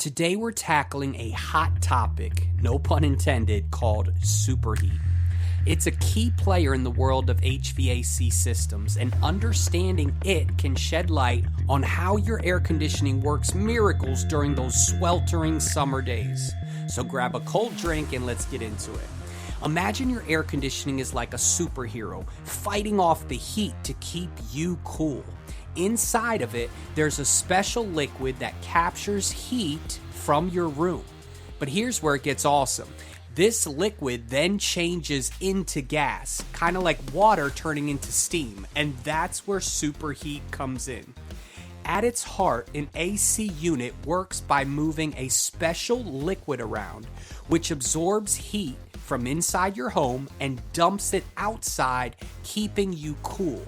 Today we're tackling a hot topic, no pun intended, called superheat. It's a key player in the world of HVAC systems, and understanding it can shed light on how your air conditioning works miracles during those sweltering summer days. So grab a cold drink and let's get into it. Imagine your air conditioning is like a superhero, fighting off the heat to keep you cool. Inside of it, there's a special liquid that captures heat from your room. But here's where it gets awesome. This liquid then changes into gas, kind of like water turning into steam, and that's where superheat comes in. At its heart, an AC unit works by moving a special liquid around, which absorbs heat from inside your home and dumps it outside, keeping you cool.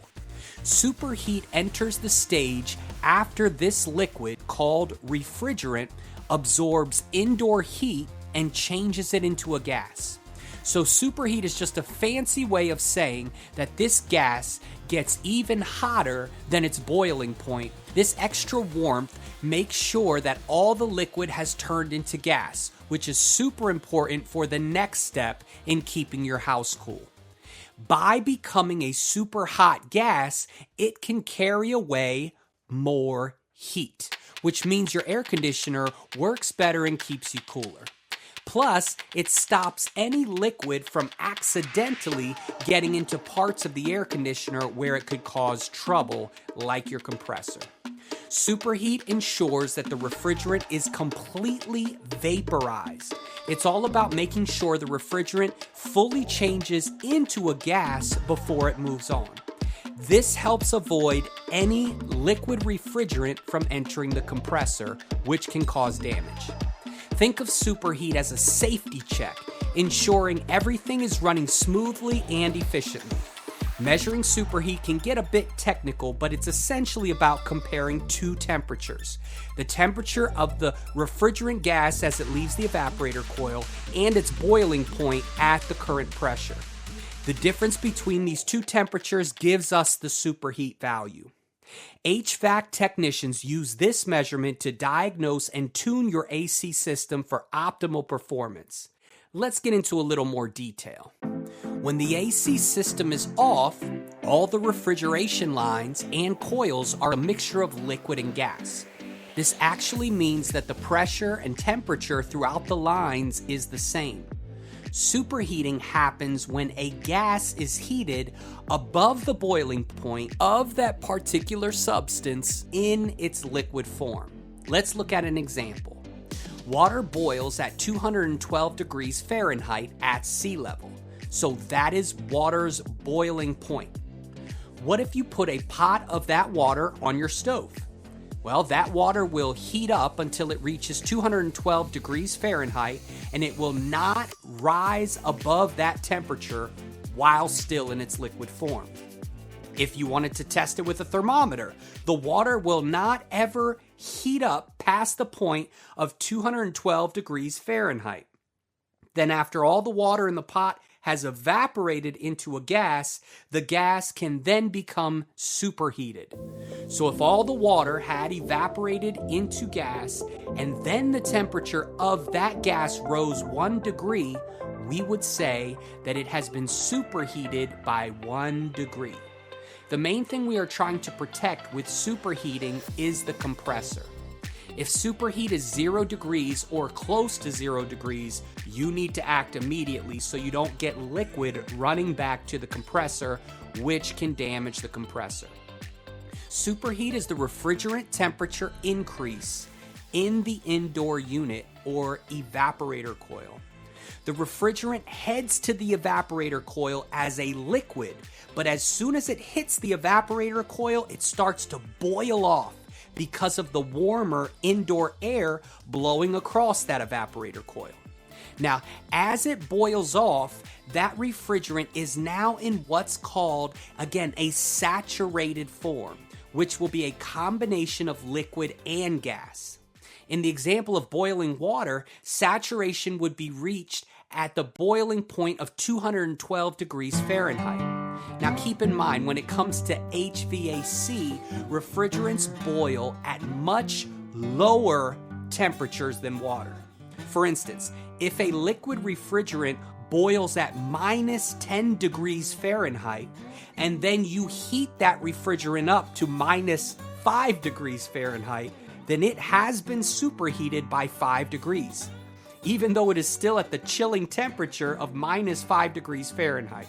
Superheat enters the stage after this liquid, called refrigerant, absorbs indoor heat and changes it into a gas. So superheat is just a fancy way of saying that this gas gets even hotter than its boiling point. This extra warmth makes sure that all the liquid has turned into gas, which is super important for the next step in keeping your house cool. By becoming a super hot gas, it can carry away more heat, which means your air conditioner works better and keeps you cooler. Plus, it stops any liquid from accidentally getting into parts of the air conditioner where it could cause trouble, like your compressor. Superheat ensures that the refrigerant is completely vaporized. It's all about making sure the refrigerant fully changes into a gas before it moves on. This helps avoid any liquid refrigerant from entering the compressor, which can cause damage. Think of superheat as a safety check, ensuring everything is running smoothly and efficiently. Measuring superheat can get a bit technical, but it's essentially about comparing two temperatures: the temperature of the refrigerant gas as it leaves the evaporator coil and its boiling point at the current pressure. The difference between these two temperatures gives us the superheat value. HVAC technicians use this measurement to diagnose and tune your AC system for optimal performance. Let's get into a little more detail. When the AC system is off, all the refrigeration lines and coils are a mixture of liquid and gas. This actually means that the pressure and temperature throughout the lines is the same. Superheating happens when a gas is heated above the boiling point of that particular substance in its liquid form. Let's look at an example. Water boils at 212 degrees Fahrenheit at sea level. So that is water's boiling point. What if you put a pot of that water on your stove? Well, that water will heat up until it reaches 212 degrees Fahrenheit, and it will not rise above that temperature while still in its liquid form. If you wanted to test it with a thermometer, the water will not ever heat up past the point of 212 degrees Fahrenheit. Then after all the water in the pot has evaporated into a gas, the gas can then become superheated. So if all the water had evaporated into gas and then the temperature of that gas rose 1 degree, we would say that it has been superheated by 1 degree. The main thing we are trying to protect with superheating is the compressor. If superheat is 0 degrees or close to 0 degrees, you need to act immediately so you don't get liquid running back to the compressor, which can damage the compressor. Superheat is the refrigerant temperature increase in the indoor unit or evaporator coil. The refrigerant heads to the evaporator coil as a liquid, but as soon as it hits the evaporator coil, it starts to boil off because of the warmer indoor air blowing across that evaporator coil. Now, as it boils off, that refrigerant is now in what's called, again, a saturated form, which will be a combination of liquid and gas. In the example of boiling water, saturation would be reached at the boiling point of 212 degrees Fahrenheit. Now keep in mind, when it comes to HVAC, refrigerants boil at much lower temperatures than water. For instance, if a liquid refrigerant boils at minus 10 degrees Fahrenheit, and then you heat that refrigerant up to minus 5 degrees Fahrenheit, then it has been superheated by 5 degrees, even though it is still at the chilling temperature of minus 5 degrees Fahrenheit.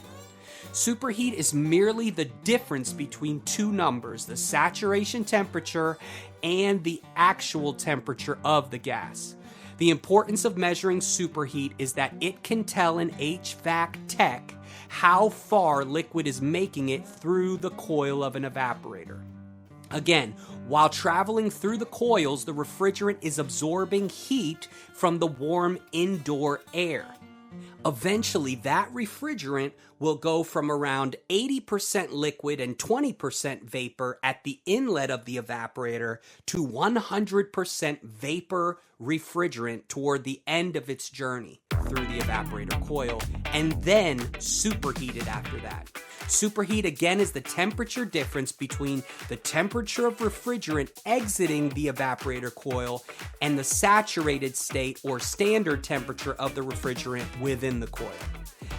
Superheat is merely the difference between two numbers, the saturation temperature and the actual temperature of the gas. The importance of measuring superheat is that it can tell an HVAC tech how far liquid is making it through the coil of an evaporator. Again, while traveling through the coils, the refrigerant is absorbing heat from the warm indoor air. Eventually, that refrigerant will go from around 80% liquid and 20% vapor at the inlet of the evaporator to 100% vapor refrigerant toward the end of its journey through the evaporator coil, and then superheated after that. Superheat again is the temperature difference between the temperature of refrigerant exiting the evaporator coil and the saturated state or standard temperature of the refrigerant within the coil.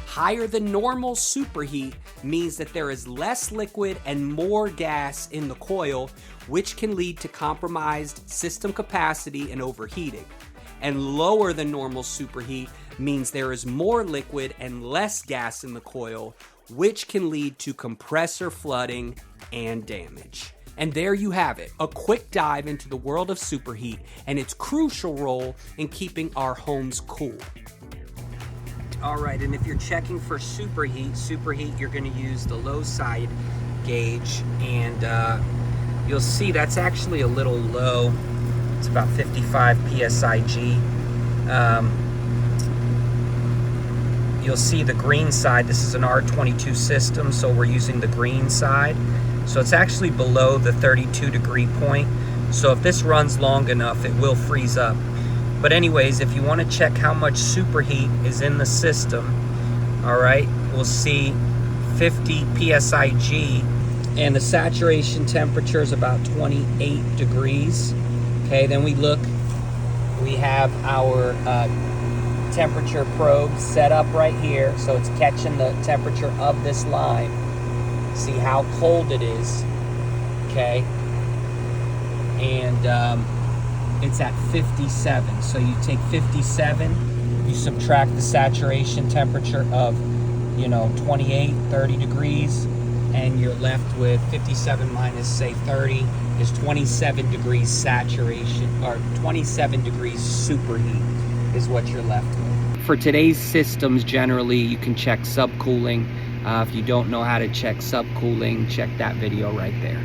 Higher than normal superheat means that there is less liquid and more gas in the coil, which can lead to compromised system capacity and overheating. And lower than normal superheat means there is more liquid and less gas in the coil, which can lead to compressor flooding and damage. And there you have it, a quick dive into the world of superheat and its crucial role in keeping our homes cool. All right, and if you're checking for superheat, you're going to use the low side gauge, and you'll see that's actually a little low. It's about 55 psig. You'll see the green side. This is an R22 system, so we're using the green side. So it's actually below the 32 degree point. So if this runs long enough, it will freeze up. But anyways, if you want to check how much superheat is in the system, all right, we'll see 50 psig, and the saturation temperature is about 28 degrees. Okay, then we have our temperature probe set up right here, so it's catching the temperature of this line. See how cold it is, okay? And it's at 57. So you take 57, you subtract the saturation temperature of, 28, 30 degrees, and you're left with 57 minus, say, 30 is 27 degrees saturation, or 27 degrees superheat is what you're left with. For today's systems, generally, you can check subcooling. If you don't know how to check subcooling, check that video right there.